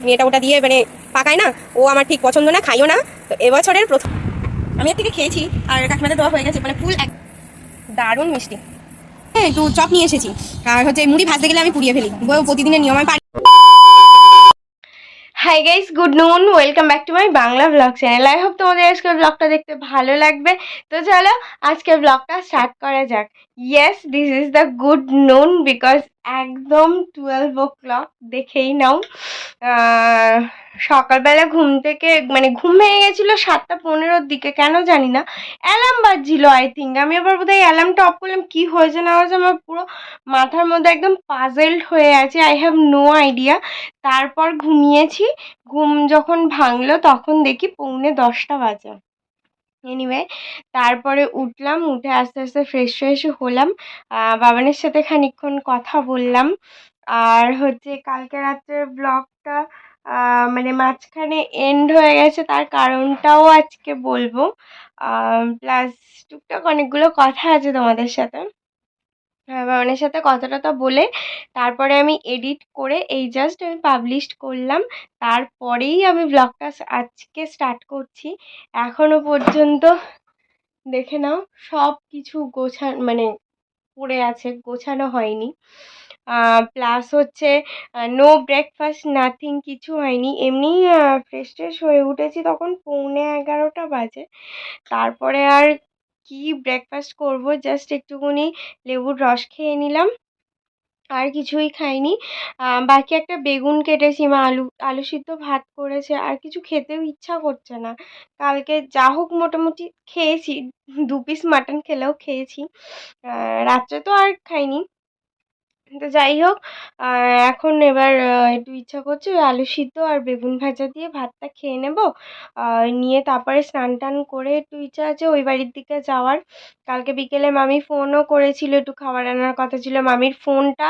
মেয়েটা ওটা দিয়ে মানে পাকায় না, ও আমার ঠিক পছন্দ না, খাইও না। তো এবছরের প্রথম আমি এর থেকে খেয়েছি, আর কাকিমাদের দেওয়া হয়ে গেছে, মানে ফুল এক দারুণ মিষ্টি। হ্যাঁ, একটু চপ নিয়ে এসেছি, আর হচ্ছে মুড়ি ভাজতে গেলে আমি পুড়িয়ে ফেলি, প্রতিদিনের নিয়ম আমি পারি। হাই গাইস, গুড নুন, welcome back to my Bangla blog channel. I hope তোমাদের আজকের ব্লগটা দেখতে ভালো লাগবে। তো চলো আজকের ব্লগটা স্টার্ট করা যাক। Yes, this is the good নুন, বিকজ একদম 12 o'clock, দেখেই নাও। সকালবেলা ঘুম থেকে মানে ঘুম ভেঙে গেছিলো 7:15-র দিকে, কেন জানি না, অ্যালার্ম বাজছিল আই থিঙ্ক। আমি আবার বোধহয় অ্যালার্মটা অফ করলাম, কি হয়েছে না হয়েছে আমার পুরো মাথার মধ্যে একদম পাজেলড হয়ে আছে, আই হ্যাভ নো আইডিয়া। তারপর ঘুমিয়েছি, ঘুম যখন ভাঙলো তখন দেখি 9:45 বাজে। এনিওয়ে, তারপরে উঠলাম, উঠে আস্তে আস্তে ফ্রেশ ফ্রেশ হলাম, বাবানের সাথে খানিকক্ষণ কথা বললাম। আর হচ্ছে কালকে রাত্রের ব্লগটা মানে মাঝখানে এন্ড হয়ে গেছে, তার কারণটাও আজকে বলবো। প্লাস টুকটাক অনেকগুলো কথা আছে তোমাদের সাথে। বাবানের সাথে কথা টথা বলে তারপরে আমি এডিট করে এই জাস্ট আমি পাবলিশ করলাম। তারপরেই আমি ব্লগটা আজকে স্টার্ট করছি। এখনো পর্যন্ত দেখে নাও সব কিছু মানে পড়ে আছে, গোছানো হয়নি। প্লাস হচ্ছে নো ব্রেকফাস্ট, নাথিং, কিছু হয়নি। এমনি ফ্রেশ ট্রেশ হয়ে উঠেছি তখন 11:15 বাজে। তারপরে আর কি ব্রেকফাস্ট করব, জাস্ট একটুখানি লেবুর রস খেয়ে নিলাম, আর কিছুই খাইনি। বাকি একটা বেগুন কেটেছি, মা আলু আলু সিদ্ধ ভাত করেছে, আর কিছু খেতেও ইচ্ছা করছে না। কালকে যা হোক মোটামুটি খেয়েছি, 2 পিস মাটন খেলেও খেয়েছি, রাত্রে তো আর খাইনি। তো যাই হোক, এখন এবার একটু ইচ্ছা করছে ওই আলু সিদ্ধ আর বেগুন ভাজা দিয়ে ভাতটা খেয়ে নেব। নিয়ে তারপরে স্নান টান করে একটু ইচ্ছা আছে ওই বাড়ির দিকে যাওয়ার। কালকে বিকেলে মামি ফোনও করেছিল, একটু খাবার আনার কথা ছিল। মামির ফোনটা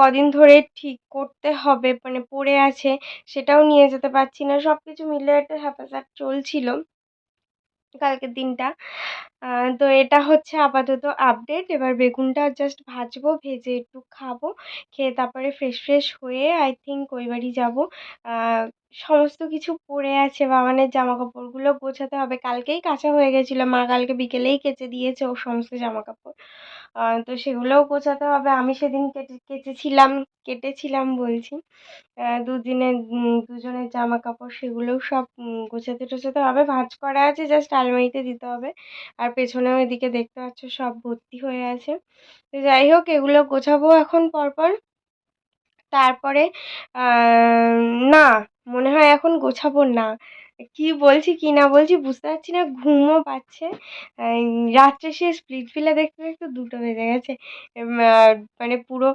কদিন ধরে ঠিক করতে হবে, মানে পড়ে আছে, সেটাও নিয়ে যেতে পারছি না। সব কিছু মিলে একটা হ্যাপাস্যাপ চলছিল কালকের দিনটা। তো এটা হচ্ছে আপাতত আপডেট। এবার বেগুনটা জাস্ট ভাজবো, ভেজে একটু খাবো, খেয়ে তারপরে ফ্রেশ ফ্রেশ হয়ে আই থিঙ্ক ওই বাড়ি যাবো। সমস্ত কিছু পড়ে আছে, বাবানের জামা কাপড়গুলো গোছাতে হবে, কালকেই কাচা হয়ে গেছিলো, মা কালকে বিকেলেই কেচে দিয়েছে ওর সমস্ত জামা কাপড়। তো সেগুলোও গোছাতে হবে। আমি সেদিন কেটেছিলাম বলছি, দুজনের জামা কাপড়, সেগুলোও সব গোছাতে টোছাতে হবে। ভাঁজ করা আছে, জাস্ট আলমারিতে দিতে হবে। আর পেছনেও এদিকে দেখতে পাচ্ছ সব ভর্তি হয়ে আছে। তো যাই হোক, এগুলো গোছাবো এখন পরপর। তারপরে না, মনে হয় এখন গোছাবো না। কি বলছি কি না বলছি বুঝতে পারছি না, ঘুমও পাচ্ছে। রাত্রে সে স্প্লিট ভিলা দেখতে দেখতে 2টো বেজে গেছে। মানে পুরো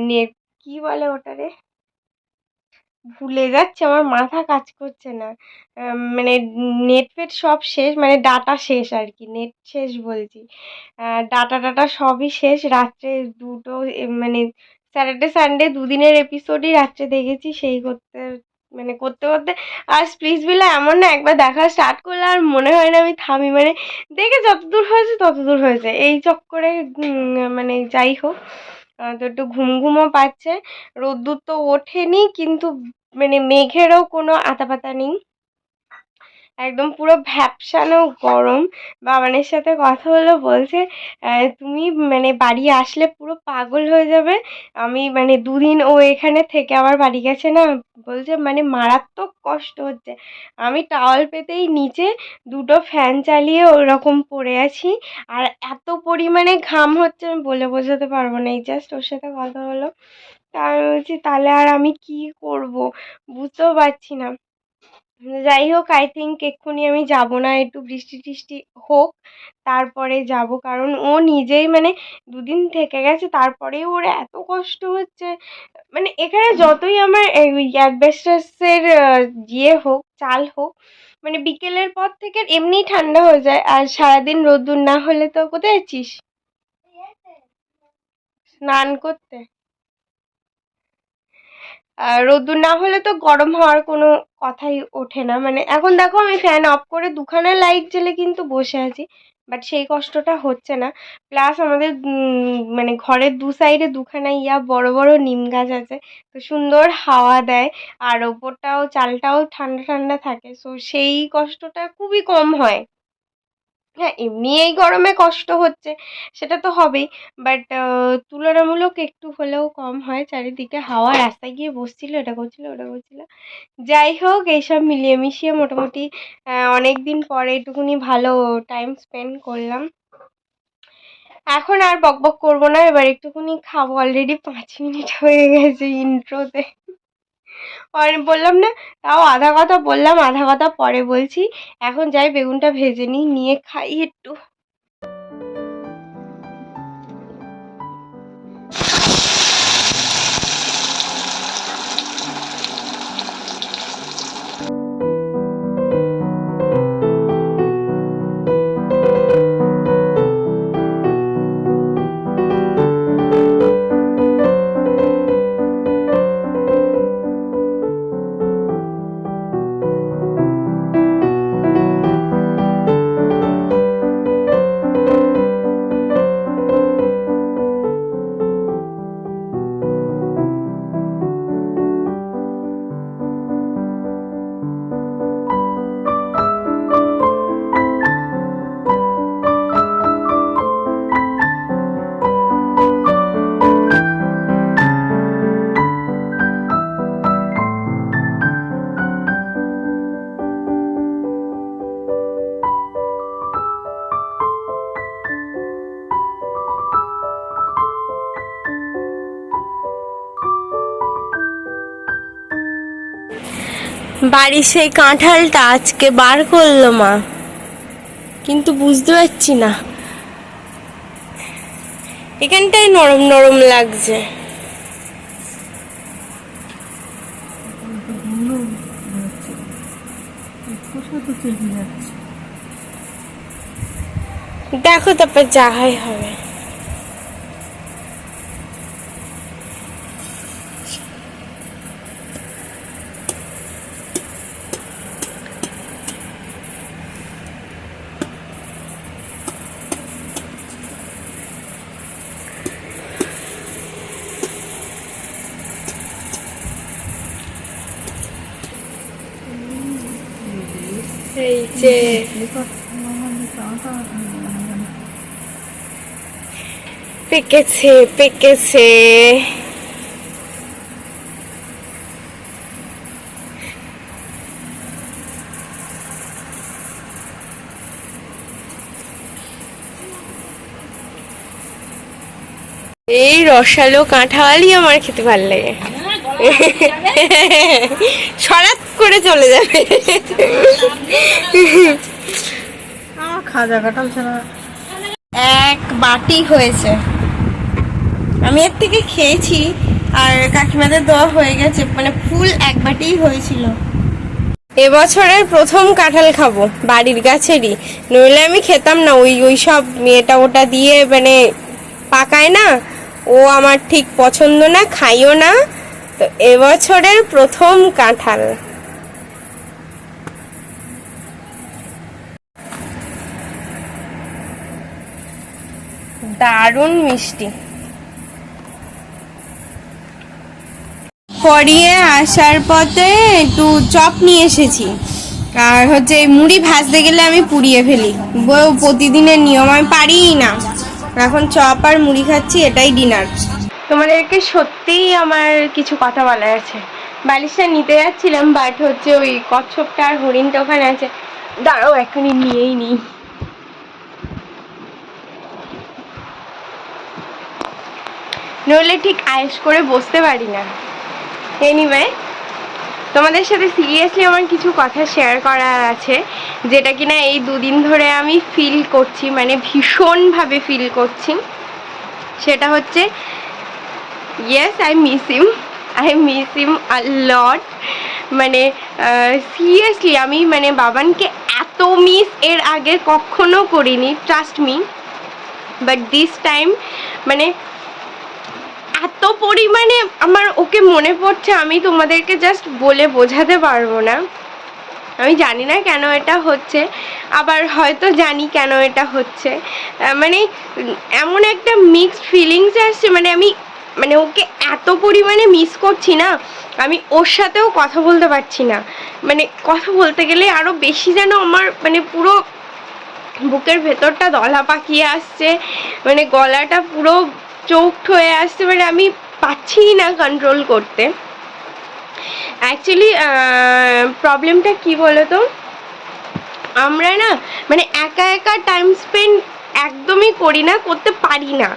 নেট, কি বলে ওটারে, ভুলে যাচ্ছে, আমার মাথা কাজ করছে না। মানে নেট ফেট সব শেষ, মানে ডাটা শেষ আর কি, নেট শেষ বলছি, ডাটা টাটা সবই শেষ। রাত্রে 2টো মানে স্যাটারডে সানডে 2 দিনের এপিসোডই রাত্রে দেখেছি, সেই করতে মানে করতে করতে। আর প্লিজ বিলা এমন না, একবার দেখা স্টার্ট করলে আর মনে হয় না আমি থামি, মানে দেখে যতদূর হয়েছে ততদূর হয়েছে, এই চক্করে মানে যাই হোক। তো একটু ঘুম ঘুমও পাচ্ছে। রোদ্দুর তো ওঠেনি, কিন্তু মানে মেঘেরও কোনো আতাপাতা নেই, একদম পুরো ভ্যাপসানো গরম। বাবানের সাথে কথা হলো, বলছে তুমি মানে বাড়ি আসলে পুরো পাগল হয়ে যাবে। আমি মানে 2 দিন ও এখানে থেকে আবার বাড়ি গেছে না, বলছে মানে মারাত্মক কষ্ট হচ্ছে। আমি টাওয়াল পেতেই নিচে 2টো ফ্যান চালিয়ে ওরকম পড়ে আছি, আর এত পরিমাণে ঘাম হচ্ছে আমি বলে বোঝাতে পারবো না। এই জাস্ট ওর সাথে কথা হলো, তা আমি বলছি তাহলে আর আমি কি করব, বুঝতেও পারছি না। যাই হোক, আই থিঙ্ক এক্ষুনি আমি যাব না, একটু বৃষ্টি টিষ্টি হোক তারপরে যাব, কারণ ও নিজেই মানে 2 দিন থেকে গেছে, তারপরেও ওর এত কষ্ট হচ্ছে। মানে এখানে যতই আমার অ্যাসবেস্টসের ইয়ে হোক, চাল হোক, মানে বিকেলের পর থেকে এমনিই ঠান্ডা হয়ে যায়। আর সারাদিন রোদ্দুর না হলে তো কোথায় যাচ্ছিস স্নান করতে? রোদ্দুর না হলে তো গরম হওয়ার কোনো কথাই ওঠে না। মানে এখন দেখো আমি ফ্যান অফ করে দুখানা লাইট জ্বেলে কিন্তু বসে আছি, বাট সেই কষ্টটা হচ্ছে না। প্লাস আমাদের মানে ঘরের দু সাইডে দুখানা বড় বড় নিম গাছ আছে, তো সুন্দর হাওয়া দেয়, আর ওপরটাও চালটাও ঠান্ডা ঠান্ডা থাকে, সো সেই কষ্টটা খুবই কম হয়। হ্যাঁ, এমনি এই গরমে কষ্ট হচ্ছে, সেটা তো হবেই, বাট তুলনামূলক একটু হলেও কম হয়। চারিদিকে হাওয়া, রাস্তায় গিয়ে বসছিল, এটা করছিল ওটা করছিল। যাই হোক, এইসব মিলিয়ে মিশিয়ে মোটামুটি অনেক দিন পরে একটুখানি ভালো টাইম স্পেন্ড করলাম। এখন আর বকবক করবো না, এবার একটুখানি খাবো। অলরেডি 5 মিনিট হয়ে গেছে ইন্ট্রোতে। বললাম না, তাও আধা কথা বললাম, আধা কথা পরে বলছি। এখন যাই বেগুনটা ভেজে নিই, নিয়ে খাই একটু। বাড়ির সেই কাঁঠালটা আজকে বার করলো মা, কিন্তু বুঝতে পারছি না, এখানটায় নরম নরম লাগছে। দেখো তারপর যা হয় হবে। এই যে পেকেছে পেকেছে। এই রসালো কাঁঠালই আমার খেতে ভালো লাগে। সরাত করে চলে যাবে। খাজা কাঁঠাল ছাড়া এক বাটি হয়েছে, আমি এর থেকে খেয়েছি, আর কাকিমাদের দেওয়া হয়ে গেছে, মানে ফুল এক বাটিই হয়েছিল। এবছরের প্রথম কাঁঠাল খাবো বাড়ির গাছেরই, নইলে আমি খেতাম না। ওই সব এটা ওটা দিয়ে মানে পাকায় না, ও আমার ঠিক পছন্দ না, খাইও না। তো এবছরের প্রথম কাঁঠাল। দারুণ মিষ্টি। পরিয়ে আসার পথে একটু চপ নিয়ে এসেছি, আর হচ্ছে মুড়ি ভাজতে গেলে আমি পুড়িয়ে ফেলি, প্রতিদিনের নিয়ম, আমি পারিই না। এখন চপ আর মুড়ি খাচ্ছি, এটাই ডিনার। তোমাদেরকে সত্যিই আমার কিছু কথা বলার আছে। বালিশটা নিতে যাচ্ছিলাম, বাট হচ্ছে ওই কচ্ছপটা আর হরিণটা ওখানে আছে, দাঁড়াও এখনই নিয়েই নিই। নইলে ঠিক আয়েশ করে বসতে পারি না। এনিওয়ে, তোমাদের সাথে সিরিয়াসলি আমার কিছু কথা শেয়ার করার আছে, যেটা কিনা এই দুদিন ধরে আমি ফিল করছি, মানে ভীষণভাবে ফিল করছি। সেটা হচ্ছে, ইয়েস, আই মিস হিম আ লট। মানে সিরিয়াসলি আমি মানে বাবানকে এত মিস এর আগে কখনো করিনি, trust me, but this time মানে এত পরিমাণে আমার ওকে মনে পড়ছে, আমি তোমাদেরকে জাস্ট বলে বোঝাতে পারবো না। আমি জানি না কেন এটা হচ্ছে, আবার হয়তো জানি কেন এটা হচ্ছে। মানে এমন একটা মিক্সড ফিলিংস আসছে, মানে আমি মানে ওকে এত পরিমাণে মিস করছি না, আমি ওর সাথেও কথা বলতে পারছি না। মানে কথা বলতে গেলে আরও বেশি যেন আমার মানে পুরো বুকের ভেতরটা দলা পাকিয়ে আসছে, মানে গলাটা পুরো চোখড হয়ে আসছে, মানে আমি পাচ্ছি না কন্ট্রোল করতে। অ্যাকচুয়ালি প্রবলেমটা কি বলো তো, আমরা না মানে একা একা টাইম স্পেন্ড একদমই করি না, করতে পারি না।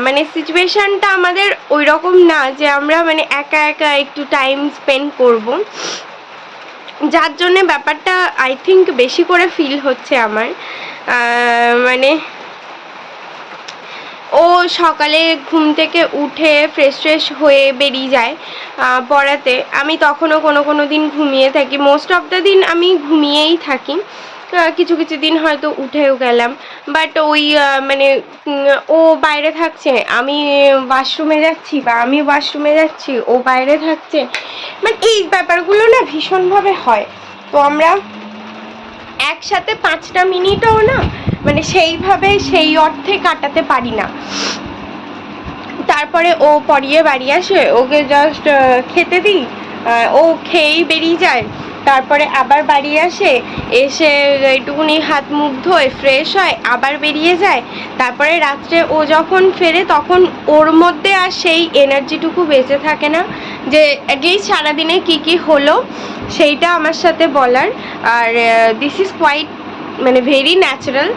মানে সিচুয়েশানটা আমাদের ওই রকম না যে আমরা মানে একা একা একটু টাইম স্পেন্ড করব, যার জন্যে ব্যাপারটা আই থিঙ্ক বেশি করে ফিল হচ্ছে আমার। মানে ও সকালে ঘুম থেকে উঠে ফ্রেশ ট্রেশ হয়ে বেরিয়ে যায় পড়াতে, আমি তখনও কোনো দিন ঘুমিয়ে থাকি, মোস্ট অফ দ্য দিন আমি ঘুমিয়েই থাকি। কিছু কিছু দিন হয়তো উঠেও গেলাম, বাট ওই মানে ও বাইরে থাকছে, আমি ওয়াশরুমে যাচ্ছি, বা আমি ওয়াশরুমে যাচ্ছি, ও বাইরে থাকছে, মানে এই ব্যাপারগুলো না ভীষণভাবে হয়। তো আমরা একসাথে 5টা মিনিটও না মানে সেইভাবে সেই অর্থে কাটাতে পারি না। তারপরে ও পড়িয়ে বাড়ি আসে, ওকে জাস্ট খেতে দিই, ও খেয়েই বেরিয়ে যায়। তারপরে আবার বাড়ি আসে, এসে একটুকুনি হাত মুখ ধোয়, ফ্রেশ হয়, আবার বেরিয়ে যায়। তারপরে রাত্রে ও যখন ফেরে তখন ওর মধ্যে আর সেই এনার্জিটুকু বেঁচে থাকে না যে অ্যাটলিস্ট সারাদিনে কী কী হলো সেইটা আমার সাথে বলার। আর দিস ইজ কোয়াইট মানে ভেরি ন্যাচারাল,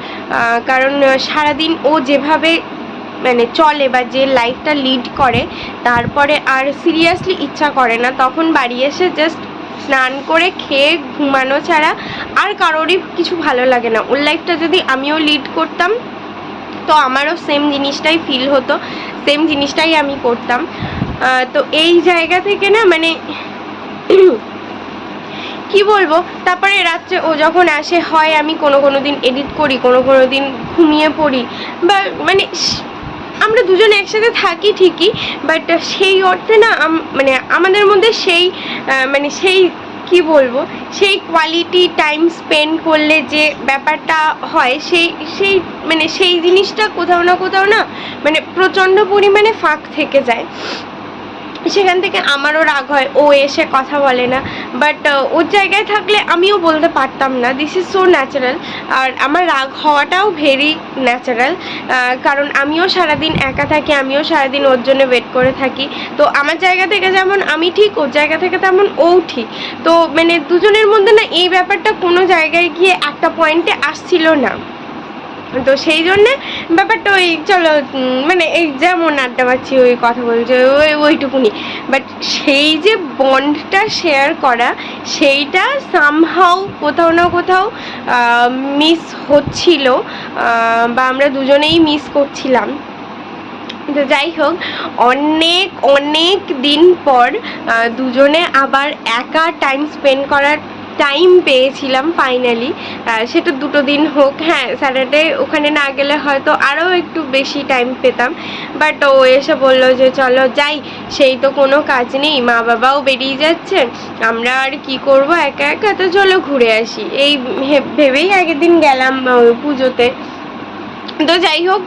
কারণ সারাদিন ও যেভাবে মানে চলে বা যে লাইফটা লিড করে, তারপরে আর সিরিয়াসলি ইচ্ছা করে না, তখন বাড়ি এসে জাস্ট স্নান করে খেয়ে ঘুমানো ছাড়া আর কারোরই কিছু ভালো লাগে না। ওর লাইফটা যদি আমিও লিড করতাম তো আমারও সেম জিনিসটাই ফিল হতো, সেম জিনিসটাই আমি করতাম। তো এই জায়গা থেকে না মানে কি বলবো, তারপরে রাত্রে ও যখন আসে, হয় আমি কোনো দিন এডিট করি, কোনো দিন ঘুমিয়ে পড়ি, বা মানে আমরা দুজনে একসাথে থাকি ঠিকই, বাট সেই অর্থে না মানে আমাদের মধ্যে সেই মানে সেই কি বলবো, সেই কোয়ালিটি টাইম স্পেন্ড করলে যে ব্যাপারটা হয়, সেই মানে সেই জিনিসটা কোথাও না মানে প্রচণ্ড পরিমাণে ফাঁক থেকে যায়। সেখান থেকে আমারও রাগ হয়, ও এসে কথা বলে না, বাট ওর জায়গায় থাকলে আমিও বলতে পারতাম না, দিস ইজ সো ন্যাচারাল। আর আমার রাগ হওয়াটাও ভেরি ন্যাচারাল, কারণ আমিও সারাদিন একা থাকি, আমিও সারাদিন ওর জন্য ওয়েট করে থাকি। তো আমার জায়গা থেকে যেমন আমি ঠিক, ওর জায়গা থেকে তেমন ও ঠিক। তো মানে দুজনের মধ্যে না এই ব্যাপারটা কোনো জায়গায় গিয়ে একটা পয়েন্টে আসছিল না। তো সেই জন্যে ব্যাপারটা ওই চলো মানে এই যেমন আড্ডা মারছি, ওই কথা বলছে, ওইটুকুনি, বাট সেই যে বন্ডটা শেয়ার করা, সেইটা সামহাউ কোথাও না কোথাও মিস হচ্ছিল, বা আমরা দুজনেই মিস করছিলাম। তো যাই হোক, অনেক দিন পর দুজনে আবার একা টাইম স্পেন্ড করার টাইম পেয়েছিলাম ফাইনালি। সেটা 2 দিন হোক, হ্যাঁ স্যাটারডে ওখানে না গেলে হয়তো আরও একটু বেশি টাইম পেতাম, বাট ও এসে বললো যে চলো যাই, সেই তো কোনো কাজ নেই, মা বাবাও বেরিয়ে যাচ্ছে, আমরা আর কি করব একা একা, তো চলো ঘুরে আসি, এই ভেবেই আগের দিন গেলাম পুজোতে। তো যাই হোক,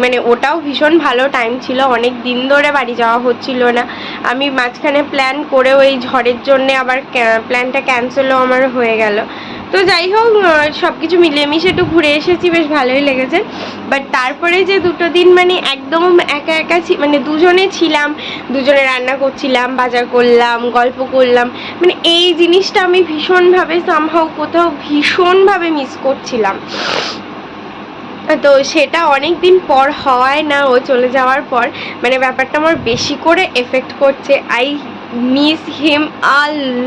মানে ওটাও ভীষণ ভালো টাইম ছিল, অনেক দিন ধরে বাড়ি যাওয়া হচ্ছিল না। আমি মাঝখানে প্ল্যান করেও এই ঝড়ের জন্যে আবার প্ল্যানটা ক্যান্সেলও আমার হয়ে গেল। তো যাই হোক, সব কিছু মিলিয়ে মিশে একটু ঘুরে এসেছি, বেশ ভালোই লেগেছে। বাট তারপরে যে 2 দিন মানে একদম একা মানে দুজনে ছিলাম, দুজনে রান্না করছিলাম, বাজার করলাম, গল্প করলাম, মানে এই জিনিসটা আমি ভীষণভাবে সামহাউ কোথাও ভীষণভাবে মিস করছিলাম। তো সেটা অনেক দিন পর হওয়ায় না, ও চলে যাওয়ার পর মানে ব্যাপারটা আমার বেশি করে এফেক্ট করছে। আই মিস হিম আ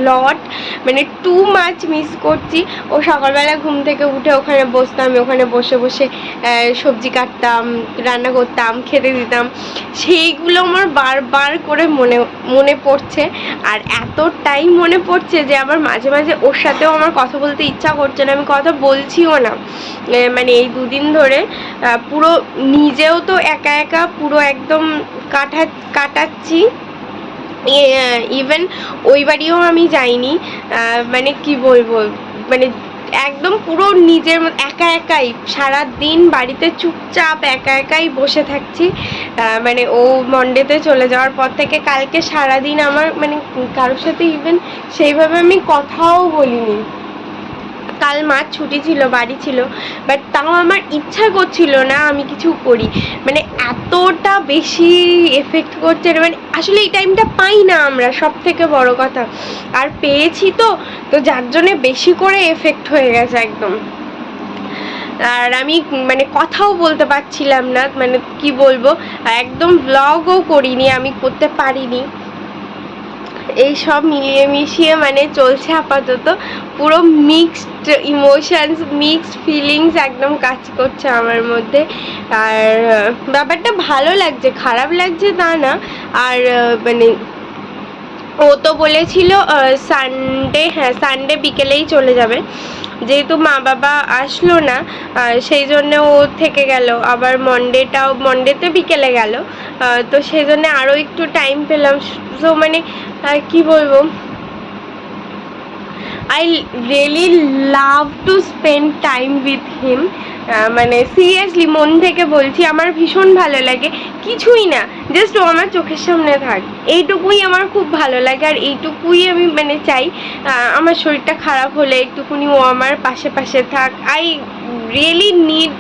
লট, মানে টু মাচ মিস করছি। ও সকালবেলা ঘুম থেকে উঠে ওখানে বসতাম, আমি ওখানে বসে বসে সবজি কাটতাম, রান্না করতাম, খেতে দিতাম, সেইগুলো আমার বারবার করে মনে মনে পড়ছে। আর এতটাই মনে পড়ছে যে আমার মাঝে মাঝে ওর সাথেও আমার কথা বলতে ইচ্ছা করছে না, আমি কথা বলছিও না। মানে এই দুদিন ধরে পুরো নিজেও তো একা একা পুরো একদম কাটাচ্ছি। ইভেন ওই বাড়িও আমি যাইনি, মানে কি বলবো, মানে একদম পুরো নিজের একা একাই সারা দিন বাড়িতে চুপচাপ একা একাই বসে থাকছি। মানে ও মন্ডেতে চলে যাওয়ার পর থেকে কালকে সারাদিন আমার মানে কারোর সাথে ইভেন সেইভাবে আমি কথাও বলিনি। কাল মার ছুটি ছিল, বাড়ি ছিল, বাট তাও আমার ইচ্ছা করছিল না আমি কিছু করি, মানে এতটা বেশি এফেক্ট করছে। মানে আসলে এই টাইমটা পাই না আমরা, সব থেকে বড় কথা, আর পেয়েছি তো যার জন্যে বেশি করে এফেক্ট হয়ে গেছে একদম। আর আমি মানে কথাও বলতে পারছিলাম না, মানে কি বলবো, একদম ব্লগও করিনি, আমি করতে পারিনি। এই সব মিলিয়ে মিশিয়ে মানে চলছে আপাতত, পুরো মিক্সড ইমোশনস, মিক্সড ফিলিংস একদম কাজ করছে আমার মধ্যে। আর ব্যাপারটা ভালো লাগছে, খারাপ লাগছে তা না। আর মানে ও তো বলেছিল সানডে, হ্যাঁ সানডে বিকেলেই চলে যাবে, যেহেতু মা বাবা আসলো না সেই জন্য ও থেকে গেল। আবার মন্ডেতে বিকেলে গেল, তো সেই জন্য আরও একটু টাইম পেলাম। সো মানে কি বলবো, I really love to spend time with him. মানে সিরিয়াসলি মন থেকে বলছি, আমার ভীষণ ভালো লাগে। কিছুই না, জাস্ট ও আমার চোখের সামনে থাক, এইটুকুই আমার খুব ভালো লাগে। আর এইটুকুই আমি মানে চাই, আমার শরীরটা খারাপ হলে একটুকুনি ও আমার পাশে পাশে থাক। I really need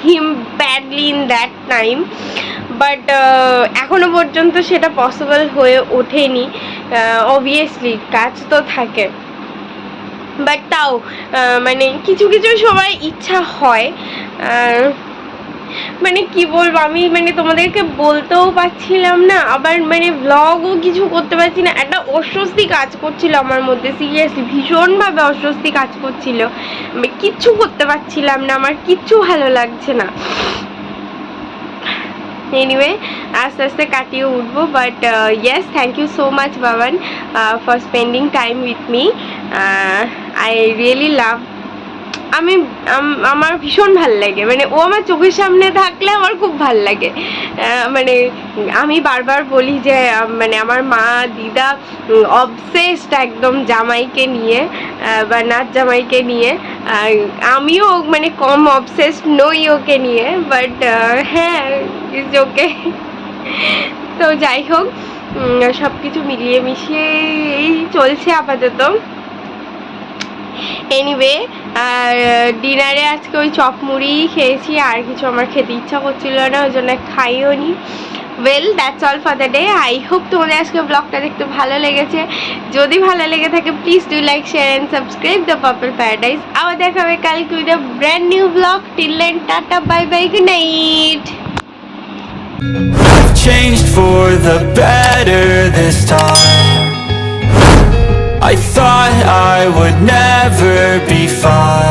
him badly in that time, but এখনো পর্যন্ত সেটা পসিবল হয়ে ওঠেনি। অবভিয়াসলি কাজ তো থাকে, বাট তাও মানে কিছু কিছু সময় ইচ্ছা হয়। মানে কি বলবো, আমি মানে তোমাদেরকে বলতেও পারছিলাম না, আবার মানে ব্লগও কিছু করতে পারছি না। একটা অস্বস্তি কাজ করছিল আমার মধ্যে, সিরিয়াসলি ভীষণভাবে অস্বস্তি কাজ করছিল। আমি কিচ্ছু করতে পারছিলাম না, আমার কিচ্ছু ভালো লাগছে না। এনিওয়ে আস্তে আস্তে কাটিয়ে উঠবো, but yes, thank you so much Baban for spending time with me. I really love, আমার ভীষণ ভাল লাগে, মানে ও আমার চোখের সামনে থাকলে আমার খুব ভাল লাগে। মানে আমি বারবার বলি যে মানে আমার মা দিদা অবসেসড একদম জামাইকে নিয়ে, বা নাচ জামাইকে নিয়ে। আমিও মানে কম অবসেসড নই ওকে নিয়ে, বাট হ্যাঁ ইজ ওকে। তো যাই হোক, সব কিছু মিলিয়ে মিশিয়ে এই চলছে আপাতত। এনিওয়ে আর ডিনারে আজকে ওই চপ মুড়ি খেয়েছি, আর কিছু আমার খেতে ইচ্ছা করছিল না, ওই জন্য খাইও নি। Well that's all for the day. I hope তোমাদের আজকে ব্লগটা দেখতে ভালো লেগেছে। যদি ভালো লেগে থাকে please do like, share and subscribe the Purple Paradise. আবার দেখা হবে কালকে with a brand new blog. Till then tata, bye bye, good night. I've changed for the better this time. I thought I would never be fine.